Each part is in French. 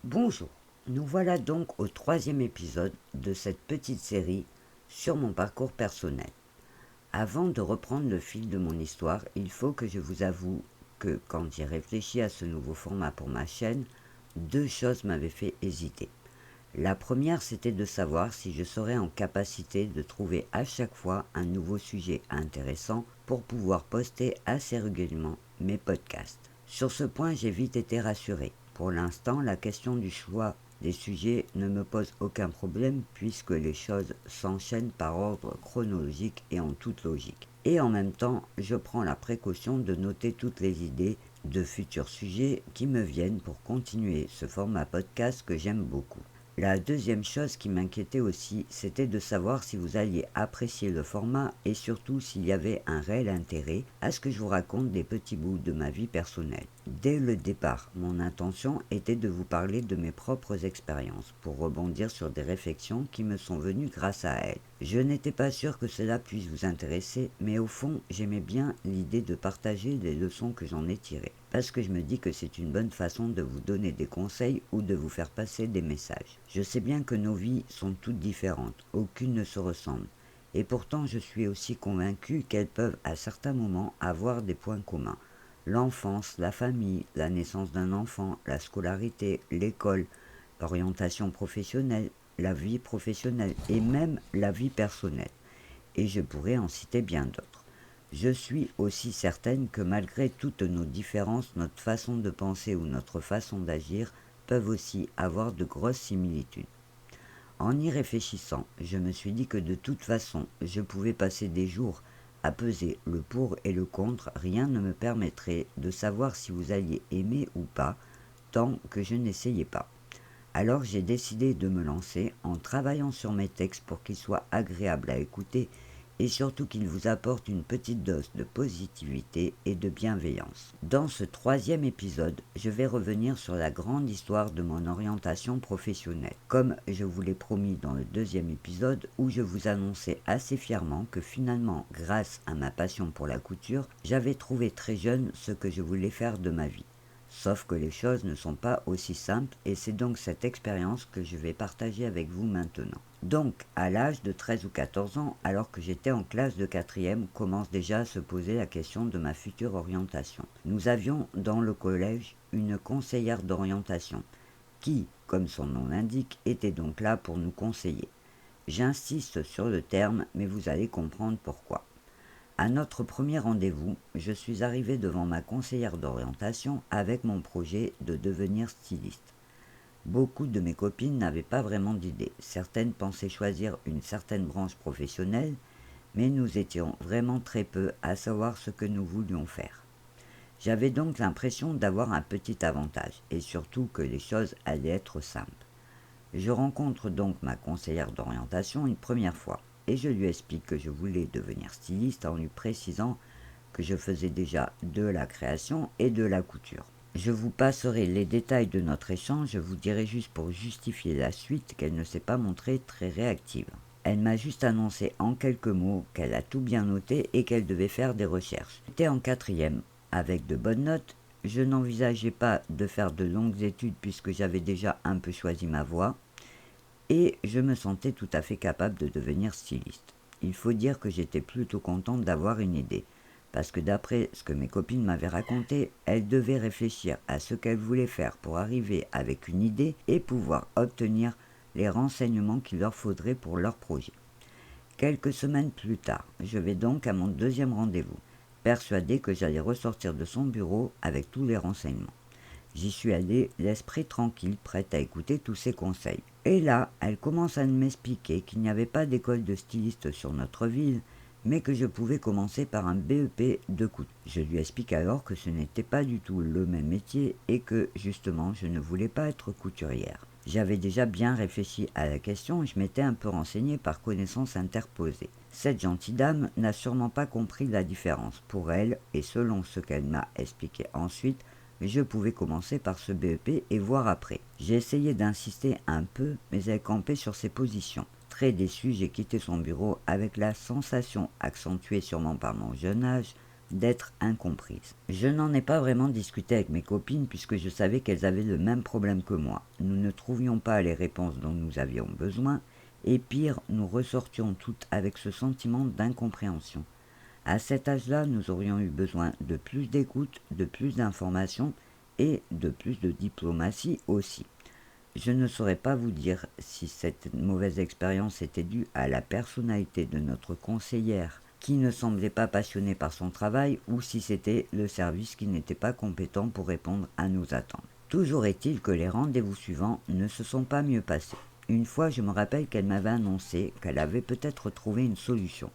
Bonjour, nous voilà donc au troisième épisode de cette petite série sur mon parcours personnel. Avant de reprendre le fil de mon histoire, il faut que je vous avoue que quand j'ai réfléchi à ce nouveau format pour ma chaîne, deux choses m'avaient fait hésiter. La première, c'était de savoir si je serais en capacité de trouver à chaque fois un nouveau sujet intéressant pour pouvoir poster assez régulièrement mes podcasts. Sur ce point, j'ai vite été rassuré. Pour l'instant, la question du choix des sujets ne me pose aucun problème puisque les choses s'enchaînent par ordre chronologique et en toute logique. Et en même temps, je prends la précaution de noter toutes les idées de futurs sujets qui me viennent pour continuer ce format podcast que j'aime beaucoup. La deuxième chose qui m'inquiétait aussi, c'était de savoir si vous alliez apprécier le format et surtout s'il y avait un réel intérêt à ce que je vous raconte des petits bouts de ma vie personnelle. Dès le départ, mon intention était de vous parler de mes propres expériences pour rebondir sur des réflexions qui me sont venues grâce à elles. Je n'étais pas sûr que cela puisse vous intéresser, mais au fond, j'aimais bien l'idée de partager les leçons que j'en ai tirées, parce que je me dis que c'est une bonne façon de vous donner des conseils ou de vous faire passer des messages. Je sais bien que nos vies sont toutes différentes, aucune ne se ressemble, et pourtant je suis aussi convaincu qu'elles peuvent à certains moments avoir des points communs. L'enfance, la famille, la naissance d'un enfant, la scolarité, l'école, l'orientation professionnelle, la vie professionnelle et même la vie personnelle. Et je pourrais en citer bien d'autres. Je suis aussi certaine que malgré toutes nos différences, notre façon de penser ou notre façon d'agir peuvent aussi avoir de grosses similitudes. En y réfléchissant, je me suis dit que de toute façon, je pouvais passer des jours à peser le pour et le contre, rien ne me permettrait de savoir si vous alliez aimer ou pas, tant que je n'essayais pas. Alors j'ai décidé de me lancer en travaillant sur mes textes pour qu'ils soient agréables à écouter et surtout qu'ils vous apportent une petite dose de positivité et de bienveillance. Dans ce troisième épisode, je vais revenir sur la grande histoire de mon orientation professionnelle, comme je vous l'ai promis dans le deuxième épisode où je vous annonçais assez fièrement que finalement, grâce à ma passion pour la couture, j'avais trouvé très jeune ce que je voulais faire de ma vie. Sauf que les choses ne sont pas aussi simples et c'est donc cette expérience que je vais partager avec vous maintenant. Donc, à l'âge de 13 ou 14 ans, alors que j'étais en classe de 4e, commence déjà à se poser la question de ma future orientation. Nous avions dans le collège une conseillère d'orientation qui, comme son nom l'indique, était donc là pour nous conseiller. J'insiste sur le terme, mais vous allez comprendre pourquoi. À notre premier rendez-vous, je suis arrivé devant ma conseillère d'orientation avec mon projet de devenir styliste. Beaucoup de mes copines n'avaient pas vraiment d'idée. Certaines pensaient choisir une certaine branche professionnelle, mais nous étions vraiment très peu à savoir ce que nous voulions faire. J'avais donc l'impression d'avoir un petit avantage, et surtout que les choses allaient être simples. Je rencontre donc ma conseillère d'orientation une première fois et je lui explique que je voulais devenir styliste en lui précisant que je faisais déjà de la création et de la couture. Je vous passerai les détails de notre échange, je vous dirai juste pour justifier la suite qu'elle ne s'est pas montrée très réactive. Elle m'a juste annoncé en quelques mots qu'elle a tout bien noté et qu'elle devait faire des recherches. J'étais en 4e, avec de bonnes notes. Je n'envisageais pas de faire de longues études puisque j'avais déjà un peu choisi ma voie et je me sentais tout à fait capable de devenir styliste. Il faut dire que j'étais plutôt contente d'avoir une idée, parce que d'après ce que mes copines m'avaient raconté, elles devaient réfléchir à ce qu'elles voulaient faire pour arriver avec une idée et pouvoir obtenir les renseignements qu'il leur faudrait pour leur projet. Quelques semaines plus tard, je vais donc à mon deuxième rendez-vous, persuadée que j'allais ressortir de son bureau avec tous les renseignements. J'y suis allée, l'esprit tranquille, prête à écouter tous ses conseils. Et là, elle commence à m'expliquer qu'il n'y avait pas d'école de styliste sur notre ville, mais que je pouvais commencer par un BEP de couture. Je lui explique alors que ce n'était pas du tout le même métier et que, justement, je ne voulais pas être couturière. J'avais déjà bien réfléchi à la question et je m'étais un peu renseignée par connaissance interposée. Cette gentille dame n'a sûrement pas compris la différence. Pour elle, et selon ce qu'elle m'a expliqué ensuite, je pouvais commencer par ce BEP et voir après. J'ai essayé d'insister un peu, mais elle campait sur ses positions. Très déçu, j'ai quitté son bureau avec la sensation, accentuée sûrement par mon jeune âge, d'être incomprise. Je n'en ai pas vraiment discuté avec mes copines puisque je savais qu'elles avaient le même problème que moi. Nous ne trouvions pas les réponses dont nous avions besoin et pire, nous ressortions toutes avec ce sentiment d'incompréhension. À cet âge-là, nous aurions eu besoin de plus d'écoute, de plus d'informations et de plus de diplomatie aussi. Je ne saurais pas vous dire si cette mauvaise expérience était due à la personnalité de notre conseillère qui ne semblait pas passionnée par son travail ou si c'était le service qui n'était pas compétent pour répondre à nos attentes. Toujours est-il que les rendez-vous suivants ne se sont pas mieux passés. Une fois, je me rappelle qu'elle m'avait annoncé qu'elle avait peut-être trouvé une solution.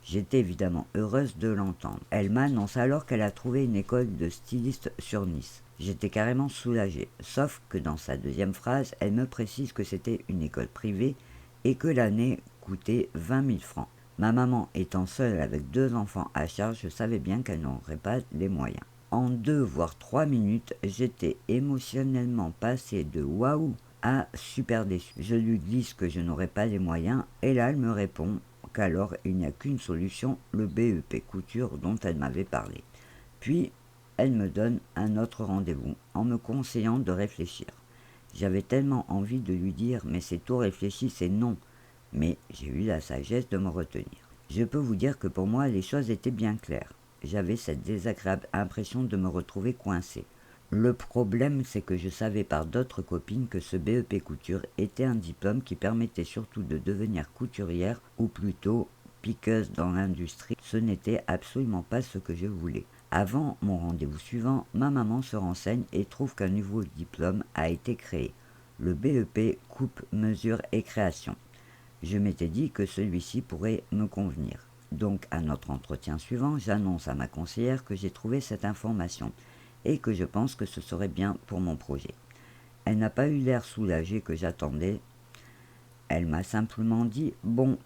J'étais évidemment heureuse de l'entendre. Elle m'annonce alors qu'elle a trouvé une école de styliste sur Nice. J'étais carrément soulagée, sauf que dans sa deuxième phrase, elle me précise que c'était une école privée et que l'année coûtait 20 000 francs. Ma maman étant seule avec 2 enfants à charge, je savais bien qu'elle n'aurait pas les moyens. En 2 voire 3 minutes, j'étais émotionnellement passée de waouh à super déçue. Je lui glisse que je n'aurais pas les moyens et là elle me répond qu'alors il n'y a qu'une solution, le BEP couture dont elle m'avait parlé. Puis elle me donne un autre rendez-vous en me conseillant de réfléchir. J'avais tellement envie de lui dire mais c'est tout réfléchi, c'est non, mais j'ai eu la sagesse de me retenir. Je peux vous dire que pour moi les choses étaient bien claires. J'avais cette désagréable impression de me retrouver coincée. Le problème, c'est que je savais par d'autres copines que ce BEP couture était un diplôme qui permettait surtout de devenir couturière ou plutôt piqueuse dans l'industrie. Ce n'était absolument pas ce que je voulais. Avant mon rendez-vous suivant, ma maman se renseigne et trouve qu'un nouveau diplôme a été créé. Le BEP coupe, mesure et création. Je m'étais dit que celui-ci pourrait me convenir. Donc à notre entretien suivant, j'annonce à ma conseillère que j'ai trouvé cette information et que je pense que ce serait bien pour mon projet. Elle n'a pas eu l'air soulagée que j'attendais. Elle m'a simplement dit « Bon,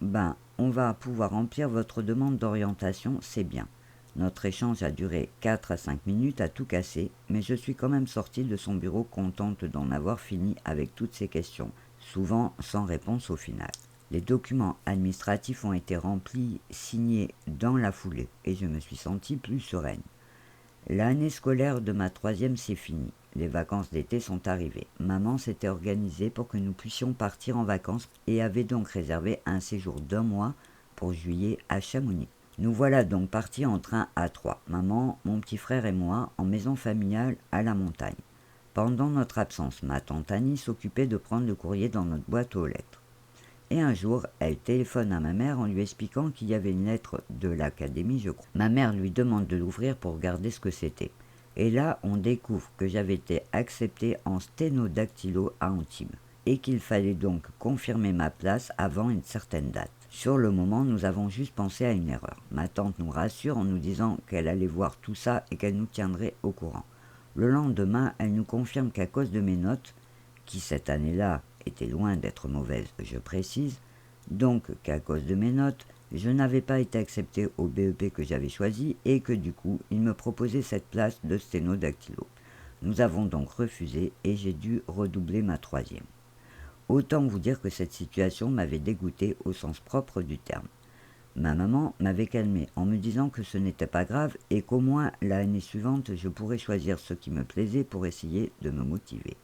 on va pouvoir remplir votre demande d'orientation, c'est bien. » Notre échange a duré 4 à 5 minutes à tout casser, mais je suis quand même sortie de son bureau contente d'en avoir fini avec toutes ces questions, souvent sans réponse au final. Les documents administratifs ont été remplis, signés dans la foulée, et je me suis sentie plus sereine. L'année scolaire de ma 3e c'est fini. Les vacances d'été sont arrivées. Maman s'était organisée pour que nous puissions partir en vacances et avait donc réservé un séjour d'1 mois pour juillet à Chamonix. Nous voilà donc partis en train à 3, maman, mon petit frère et moi, en maison familiale à la montagne. Pendant notre absence, ma tante Annie s'occupait de prendre le courrier dans notre boîte aux lettres. Et un jour, elle téléphone à ma mère en lui expliquant qu'il y avait une lettre de l'académie, je crois. Ma mère lui demande de l'ouvrir pour regarder ce que c'était. Et là, on découvre que j'avais été acceptée en sténodactylo à Antibes et qu'il fallait donc confirmer ma place avant une certaine date. Sur le moment, nous avons juste pensé à une erreur. Ma tante nous rassure en nous disant qu'elle allait voir tout ça et qu'elle nous tiendrait au courant. Le lendemain, elle nous confirme qu'à cause de mes notes, qui cette année-là était loin d'être mauvaise, je précise, donc qu'à cause de mes notes, je n'avais pas été accepté au BEP que j'avais choisi et que du coup, il me proposait cette place de sténodactylo. Nous avons donc refusé et j'ai dû redoubler ma 3e. Autant vous dire que cette situation m'avait dégoûté au sens propre du terme. Ma maman m'avait calmé en me disant que ce n'était pas grave et qu'au moins l'année suivante, je pourrais choisir ce qui me plaisait pour essayer de me motiver.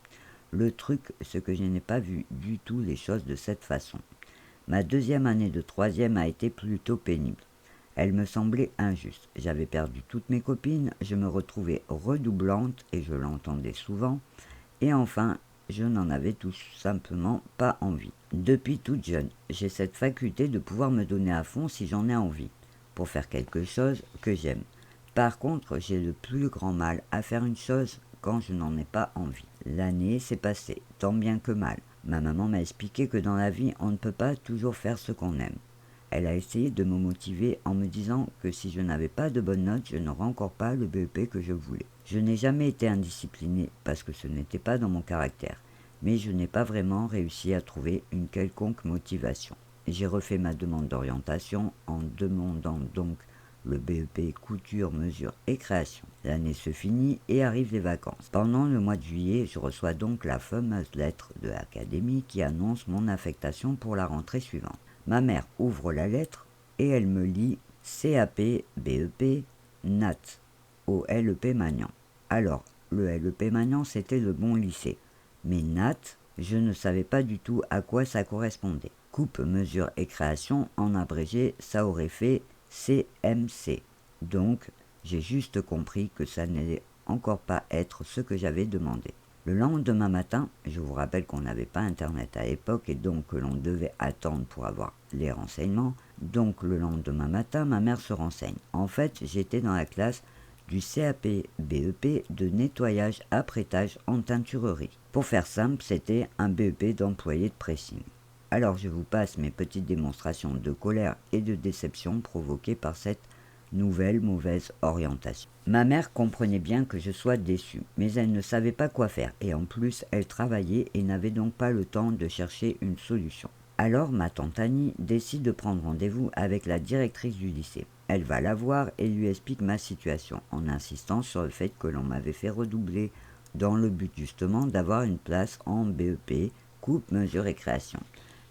Le truc, c'est que je n'ai pas vu du tout les choses de cette façon. Ma 2e année de 3e a été plutôt pénible. Elle me semblait injuste. J'avais perdu toutes mes copines, je me retrouvais redoublante et je l'entendais souvent. Et enfin, je n'en avais tout simplement pas envie. Depuis toute jeune, j'ai cette faculté de pouvoir me donner à fond si j'en ai envie, pour faire quelque chose que j'aime. Par contre, j'ai le plus grand mal à faire une chose quand je n'en ai pas envie. L'année s'est passée, tant bien que mal. Ma maman m'a expliqué que dans la vie, on ne peut pas toujours faire ce qu'on aime. Elle a essayé de me motiver en me disant que si je n'avais pas de bonnes notes, je n'aurais encore pas le BEP que je voulais. Je n'ai jamais été indisciplinée parce que ce n'était pas dans mon caractère, mais je n'ai pas vraiment réussi à trouver une quelconque motivation. J'ai refait ma demande d'orientation en demandant donc le BEP couture, mesure et création. L'année se finit et arrivent les vacances. Pendant le mois de juillet, je reçois donc la fameuse lettre de l'académie qui annonce mon affectation pour la rentrée suivante. Ma mère ouvre la lettre et elle me lit CAP, BEP, Nat, au LEP Magnan. Alors, le LEP Magnan, c'était le bon lycée. Mais Nat, je ne savais pas du tout à quoi ça correspondait. Coupe, mesure et création, en abrégé, ça aurait fait CMC. Donc, j'ai juste compris que ça n'allait encore pas être ce que j'avais demandé. Le lendemain matin, je vous rappelle qu'on n'avait pas internet à l'époque et donc que l'on devait attendre pour avoir les renseignements. Donc le lendemain matin, ma mère se renseigne. En fait, j'étais dans la classe du CAP BEP de nettoyage apprêtage en teinturerie. Pour faire simple, c'était un BEP d'employé de pressing. Alors je vous passe mes petites démonstrations de colère et de déception provoquées par cette nouvelle mauvaise orientation. Ma mère comprenait bien que je sois déçue, mais elle ne savait pas quoi faire et en plus elle travaillait et n'avait donc pas le temps de chercher une solution. Alors ma tante Annie décide de prendre rendez-vous avec la directrice du lycée. Elle va la voir et lui explique ma situation en insistant sur le fait que l'on m'avait fait redoubler dans le but justement d'avoir une place en BEP, coupe, mesure et création.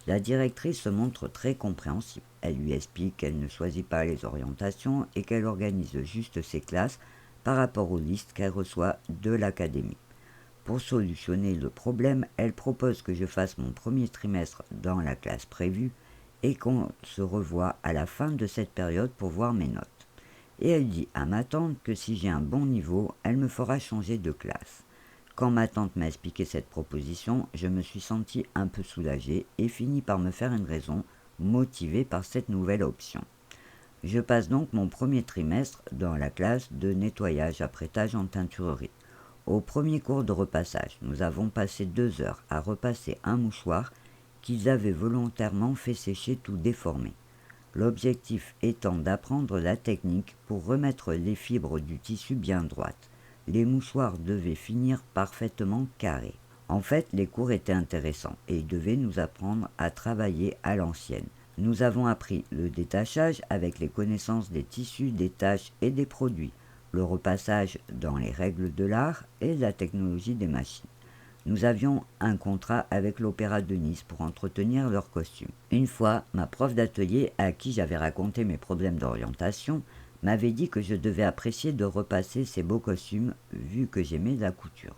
La directrice se montre très compréhensible. Elle lui explique qu'elle ne choisit pas les orientations et qu'elle organise juste ses classes par rapport aux listes qu'elle reçoit de l'académie. Pour solutionner le problème, elle propose que je fasse mon premier trimestre dans la classe prévue et qu'on se revoie à la fin de cette période pour voir mes notes. Et elle dit à ma tante que si j'ai un bon niveau, elle me fera changer de classe. Quand ma tante m'a expliqué cette proposition, je me suis senti un peu soulagé et fini par me faire une raison, motivé par cette nouvelle option. Je passe donc mon premier trimestre dans la classe de nettoyage apprêtage en teinturerie. Au premier cours de repassage, nous avons passé 2 heures à repasser un mouchoir qu'ils avaient volontairement fait sécher tout déformé. L'objectif étant d'apprendre la technique pour remettre les fibres du tissu bien droites. Les mouchoirs devaient finir parfaitement carrés. En fait, les cours étaient intéressants et ils devaient nous apprendre à travailler à l'ancienne. Nous avons appris le détachage avec les connaissances des tissus, des tâches et des produits, le repassage dans les règles de l'art et la technologie des machines. Nous avions un contrat avec l'Opéra de Nice pour entretenir leurs costumes. Une fois, ma prof d'atelier, à qui j'avais raconté mes problèmes d'orientation, m'avait dit que je devais apprécier de repasser ces beaux costumes vu que j'aimais la couture.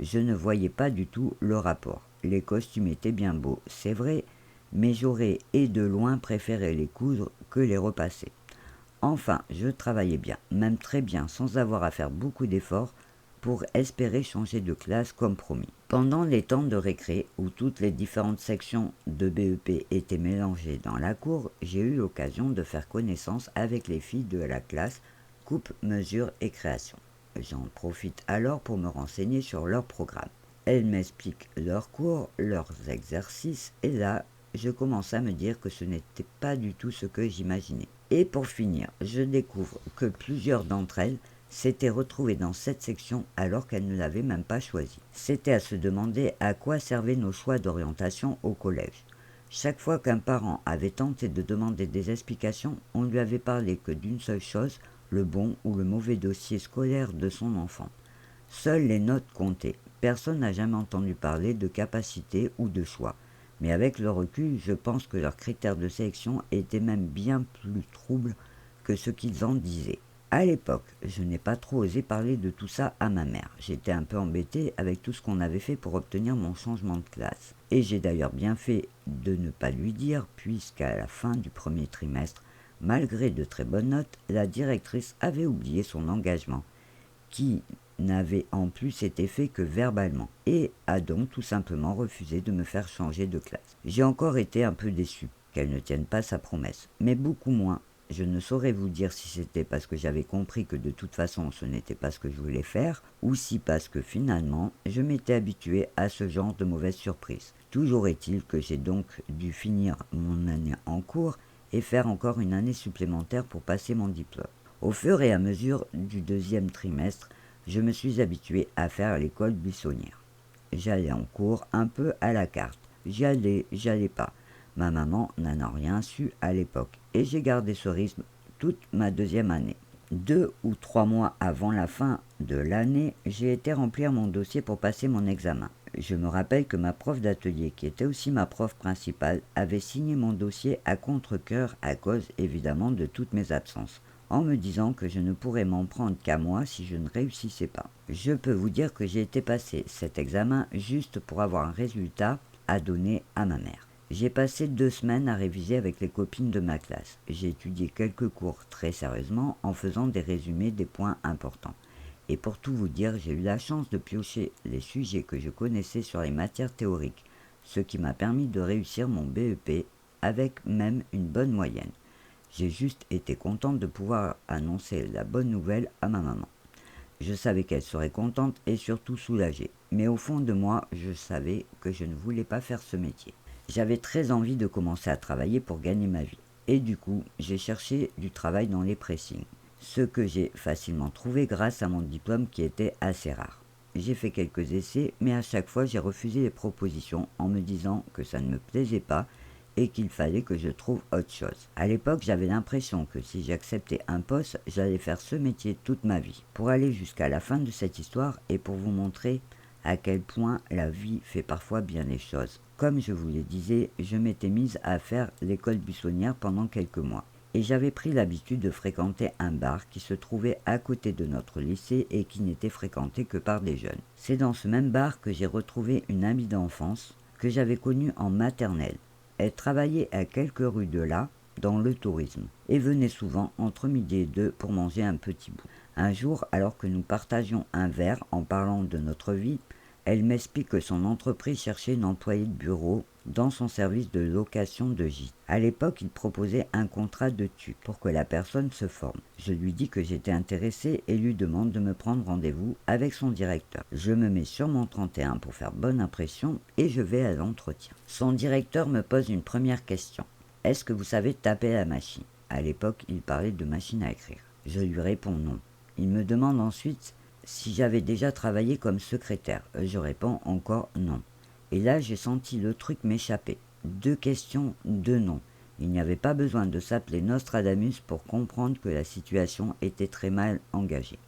Je ne voyais pas du tout le rapport. Les costumes étaient bien beaux, c'est vrai, mais j'aurais et de loin préféré les coudre que les repasser. Enfin, je travaillais bien, même très bien, sans avoir à faire beaucoup d'efforts pour espérer changer de classe comme promis. Pendant les temps de récré, où toutes les différentes sections de BEP étaient mélangées dans la cour, j'ai eu l'occasion de faire connaissance avec les filles de la classe coupe, mesure et création. J'en profite alors pour me renseigner sur leur programme. Elles m'expliquent leurs cours, leurs exercices, et là, je commence à me dire que ce n'était pas du tout ce que j'imaginais. Et pour finir, je découvre que plusieurs d'entre elles s'étaient retrouvées dans cette section alors qu'elles ne l'avaient même pas choisie. C'était à se demander à quoi servaient nos choix d'orientation au collège. Chaque fois qu'un parent avait tenté de demander des explications, on ne lui avait parlé que d'une seule chose, le bon ou le mauvais dossier scolaire de son enfant. Seules les notes comptaient. Personne n'a jamais entendu parler de capacité ou de choix. Mais avec le recul, je pense que leurs critères de sélection étaient même bien plus troubles que ce qu'ils en disaient. À l'époque, je n'ai pas trop osé parler de tout ça à ma mère. J'étais un peu embêté avec tout ce qu'on avait fait pour obtenir mon changement de classe. Et j'ai d'ailleurs bien fait de ne pas lui dire, puisqu'à la fin du premier trimestre, malgré de très bonnes notes, la directrice avait oublié son engagement, qui n'avait en plus été fait que verbalement, et a donc tout simplement refusé de me faire changer de classe. J'ai encore été un peu déçu qu'elle ne tienne pas sa promesse, mais beaucoup moins. Je ne saurais vous dire si c'était parce que j'avais compris que de toute façon ce n'était pas ce que je voulais faire, ou si parce que finalement je m'étais habitué à ce genre de mauvaises surprises. Toujours est-il que j'ai donc dû finir mon année en cours et faire encore une année supplémentaire pour passer mon diplôme. Au fur et à mesure du deuxième trimestre, je me suis habitué à faire l'école buissonnière. J'allais en cours un peu à la carte. J'allais pas. Ma maman n'en a rien su à l'époque et j'ai gardé ce rythme toute ma deuxième année. 2 ou 3 mois avant la fin de l'année, j'ai été remplir mon dossier pour passer mon examen. Je me rappelle que ma prof d'atelier, qui était aussi ma prof principale, avait signé mon dossier à contre-cœur à cause évidemment de toutes mes absences. en me disant que je ne pourrais m'en prendre qu'à moi si je ne réussissais pas. Je peux vous dire que j'ai été passer cet examen juste pour avoir un résultat à donner à ma mère. J'ai passé 2 semaines à réviser avec les copines de ma classe. J'ai étudié quelques cours très sérieusement en faisant des résumés des points importants. Et pour tout vous dire, j'ai eu la chance de piocher les sujets que je connaissais sur les matières théoriques, ce qui m'a permis de réussir mon BEP avec même une bonne moyenne. J'ai juste été contente de pouvoir annoncer la bonne nouvelle à ma maman. Je savais qu'elle serait contente et surtout soulagée. Mais au fond de moi, je savais que je ne voulais pas faire ce métier. J'avais très envie de commencer à travailler pour gagner ma vie. Et du coup, j'ai cherché du travail dans les pressings. Ce que j'ai facilement trouvé grâce à mon diplôme qui était assez rare. J'ai fait quelques essais, mais à chaque fois j'ai refusé les propositions en me disant que ça ne me plaisait pas et qu'il fallait que je trouve autre chose. À l'époque, j'avais l'impression que si j'acceptais un poste, j'allais faire ce métier toute ma vie. Pour aller jusqu'à la fin de cette histoire et pour vous montrer à quel point la vie fait parfois bien les choses. Comme je vous le disais, je m'étais mise à faire l'école buissonnière pendant quelques mois. Et j'avais pris l'habitude de fréquenter un bar qui se trouvait à côté de notre lycée et qui n'était fréquenté que par des jeunes. C'est dans ce même bar que j'ai retrouvé une amie d'enfance que j'avais connue en maternelle. Elle travaillait à quelques rues de là, dans le tourisme, et venait souvent entre midi et 2 pour manger un petit bout. Un jour, alors que nous partagions un verre en parlant de notre vie, elle m'explique que son entreprise cherchait une employée de bureau dans son service de location de gîte. À l'époque, il proposait un contrat de TUC pour que la personne se forme. Je lui dis que j'étais intéressée et lui demande de me prendre rendez-vous avec son directeur. Je me mets sur mon 31 pour faire bonne impression et je vais à l'entretien. Son directeur me pose une première question. Est-ce que vous savez taper à la machine ? À l'époque, il parlait de machine à écrire. Je lui réponds non. Il me demande ensuite si j'avais déjà travaillé comme secrétaire. Je réponds encore non. Et là, j'ai senti le truc m'échapper. 2 questions, 2 noms. Il n'y avait pas besoin de s'appeler Nostradamus pour comprendre que la situation était très mal engagée.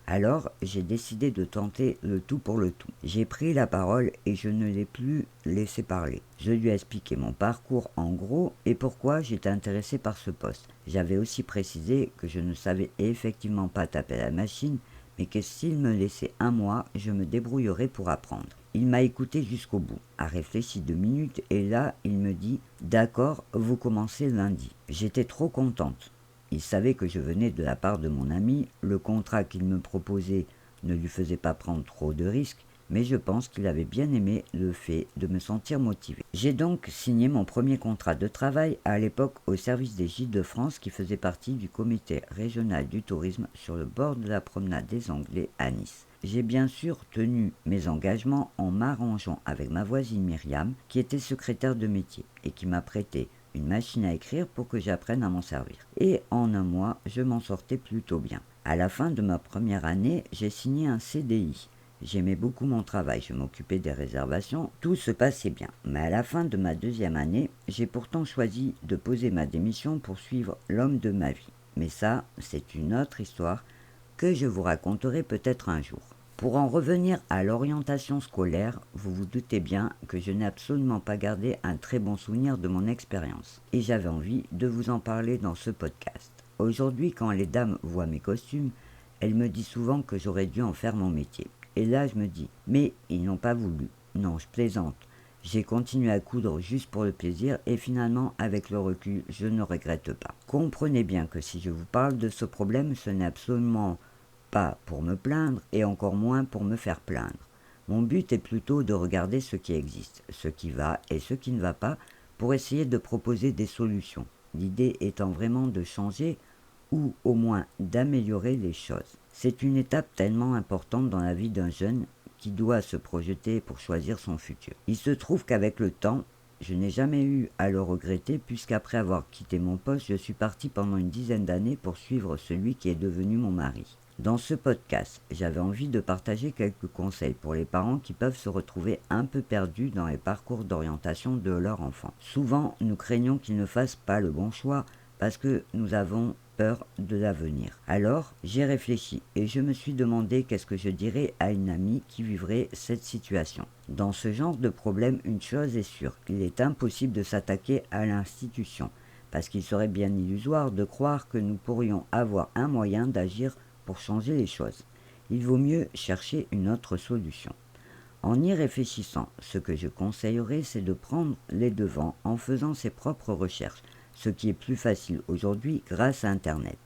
Alors, j'ai décidé de tenter le tout pour le tout. J'ai pris la parole et je ne l'ai plus laissé parler. Je lui ai expliqué mon parcours en gros et pourquoi j'étais intéressé par ce poste. J'avais aussi précisé que je ne savais effectivement pas taper à la machine, mais que s'il me laissait un mois, je me débrouillerais pour apprendre. Il m'a écouté jusqu'au bout, a réfléchi 2 minutes et là, il me dit « D'accord, vous commencez lundi ». J'étais trop contente. Il savait que je venais de la part de mon ami, le contrat qu'il me proposait ne lui faisait pas prendre trop de risques, mais je pense qu'il avait bien aimé le fait de me sentir motivé. J'ai donc signé mon premier contrat de travail à l'époque au service des Gîtes de France qui faisait partie du comité régional du tourisme sur le bord de la promenade des Anglais à Nice. J'ai bien sûr tenu mes engagements en m'arrangeant avec ma voisine Myriam qui était secrétaire de métier et qui m'a prêté une machine à écrire pour que j'apprenne à m'en servir. Et en un mois, je m'en sortais plutôt bien. À la fin de ma première année, j'ai signé un CDI. J'aimais beaucoup mon travail, je m'occupais des réservations, tout se passait bien. Mais à la fin de ma 2e année, j'ai pourtant choisi de poser ma démission pour suivre l'homme de ma vie. Mais ça, c'est une autre histoire que je vous raconterai peut-être un jour. Pour en revenir à l'orientation scolaire, vous vous doutez bien que je n'ai absolument pas gardé un très bon souvenir de mon expérience. Et j'avais envie de vous en parler dans ce podcast. Aujourd'hui, quand les dames voient mes costumes, elles me disent souvent que j'aurais dû en faire mon métier. Et là, je me dis, mais ils n'ont pas voulu. Non, je plaisante. J'ai continué à coudre juste pour le plaisir et finalement, avec le recul, je ne regrette pas. Comprenez bien que si je vous parle de ce problème, ce n'est absolument pas pour me plaindre et encore moins pour me faire plaindre. Mon but est plutôt de regarder ce qui existe, ce qui va et ce qui ne va pas pour essayer de proposer des solutions. L'idée étant vraiment de changer ou au moins d'améliorer les choses. C'est une étape tellement importante dans la vie d'un jeune qui doit se projeter pour choisir son futur. Il se trouve qu'avec le temps, je n'ai jamais eu à le regretter puisqu'après avoir quitté mon poste, je suis parti pendant une 10aine d'années pour suivre celui qui est devenu mon mari. Dans ce podcast, j'avais envie de partager quelques conseils pour les parents qui peuvent se retrouver un peu perdus dans les parcours d'orientation de leur enfant. Souvent, nous craignons qu'ils ne fassent pas le bon choix parce que nous avons peur de l'avenir. Alors, j'ai réfléchi et je me suis demandé qu'est-ce que je dirais à une amie qui vivrait cette situation. Dans ce genre de problème, une chose est sûre, il est impossible de s'attaquer à l'institution parce qu'il serait bien illusoire de croire que nous pourrions avoir un moyen d'agir pour changer les choses. Il vaut mieux chercher une autre solution. En y réfléchissant, ce que je conseillerais, c'est de prendre les devants en faisant ses propres recherches, ce qui est plus facile aujourd'hui grâce à Internet.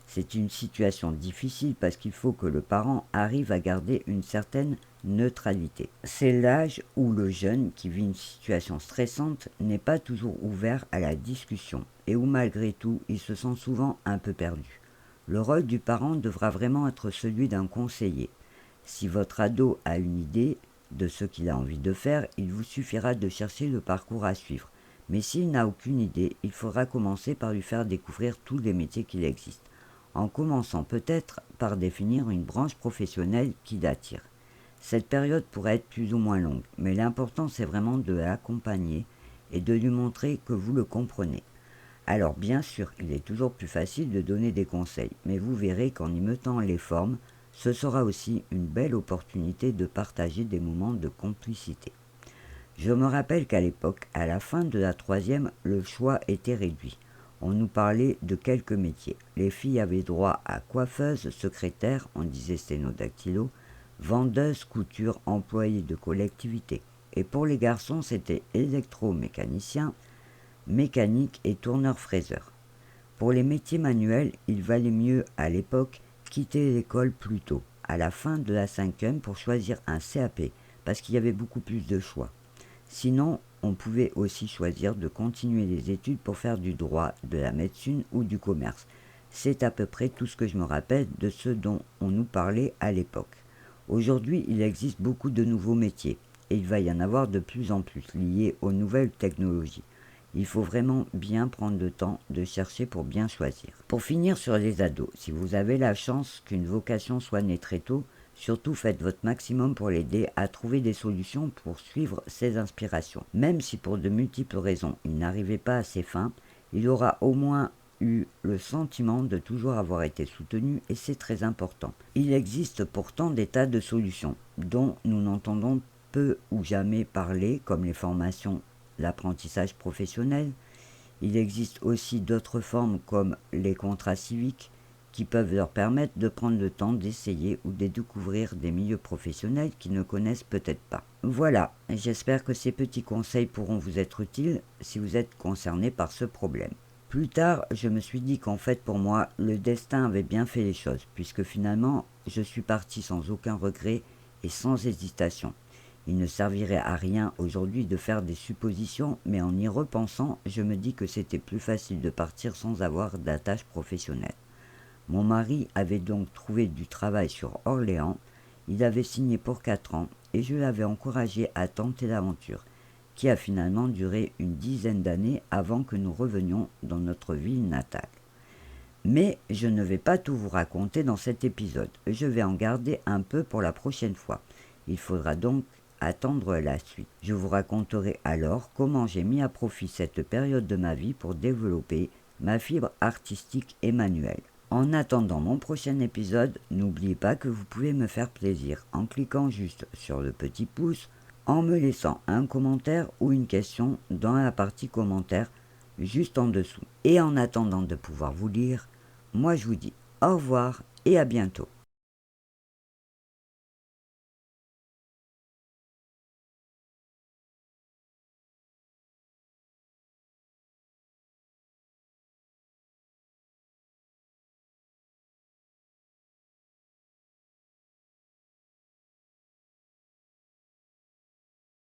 C'est une situation difficile parce qu'il faut que le parent arrive à garder une certaine neutralité. C'est l'âge où le jeune qui vit une situation stressante n'est pas toujours ouvert à la discussion et où malgré tout il se sent souvent un peu perdu. Le rôle du parent devra vraiment être celui d'un conseiller. Si votre ado a une idée de ce qu'il a envie de faire, il vous suffira de chercher le parcours à suivre. Mais s'il n'a aucune idée, il faudra commencer par lui faire découvrir tous les métiers qu'il existe, en commençant peut-être par définir une branche professionnelle qui l'attire. Cette période pourrait être plus ou moins longue, mais l'important c'est vraiment de l'accompagner et de lui montrer que vous le comprenez. Alors bien sûr, il est toujours plus facile de donner des conseils, mais vous verrez qu'en y mettant les formes, ce sera aussi une belle opportunité de partager des moments de complicité. Je me rappelle qu'à l'époque, à la fin de la troisième, le choix était réduit. On nous parlait de quelques métiers. Les filles avaient droit à coiffeuse, secrétaire, on disait sténodactylo, vendeuse, couture, employée de collectivité. Et pour les garçons, c'était électromécanicien, mécanique et tourneur-fraiseur. Pour les métiers manuels, il valait mieux, à l'époque, quitter l'école plus tôt, à la fin de la cinquième, pour choisir un CAP, parce qu'il y avait beaucoup plus de choix. Sinon, on pouvait aussi choisir de continuer les études pour faire du droit, de la médecine ou du commerce. C'est à peu près tout ce que je me rappelle de ce dont on nous parlait à l'époque. Aujourd'hui, il existe beaucoup de nouveaux métiers, et il va y en avoir de plus en plus liés aux nouvelles technologies. Il faut vraiment bien prendre le temps de chercher pour bien choisir. Pour finir sur les ados, si vous avez la chance qu'une vocation soit née très tôt, surtout faites votre maximum pour l'aider à trouver des solutions pour suivre ses inspirations. Même si pour de multiples raisons il n'arrivait pas à ses fins, il aura au moins eu le sentiment de toujours avoir été soutenu et c'est très important. Il existe pourtant des tas de solutions dont nous n'entendons peu ou jamais parler, comme les formations, l'apprentissage professionnel. Il existe aussi d'autres formes comme les contrats civiques qui peuvent leur permettre de prendre le temps d'essayer ou de découvrir des milieux professionnels qu'ils ne connaissent peut-être pas. Voilà, j'espère que ces petits conseils pourront vous être utiles si vous êtes concerné par ce problème. Plus tard, je me suis dit qu'en fait pour moi, le destin avait bien fait les choses, puisque finalement, je suis parti sans aucun regret et sans hésitation. Il ne servirait à rien aujourd'hui de faire des suppositions, mais en y repensant, je me dis que c'était plus facile de partir sans avoir d'attache professionnelle. Mon mari avait donc trouvé du travail sur Orléans, il avait signé pour 4 ans et je l'avais encouragé à tenter l'aventure, qui a finalement duré une dizaine d'années avant que nous revenions dans notre ville natale. Mais je ne vais pas tout vous raconter dans cet épisode, je vais en garder un peu pour la prochaine fois. Il faudra donc attendre la suite. Je vous raconterai alors comment j'ai mis à profit cette période de ma vie pour développer ma fibre artistique et manuelle. En attendant mon prochain épisode, n'oubliez pas que vous pouvez me faire plaisir en cliquant juste sur le petit pouce, en me laissant un commentaire ou une question dans la partie commentaires juste en dessous. Et en attendant de pouvoir vous lire, moi je vous dis au revoir et à bientôt.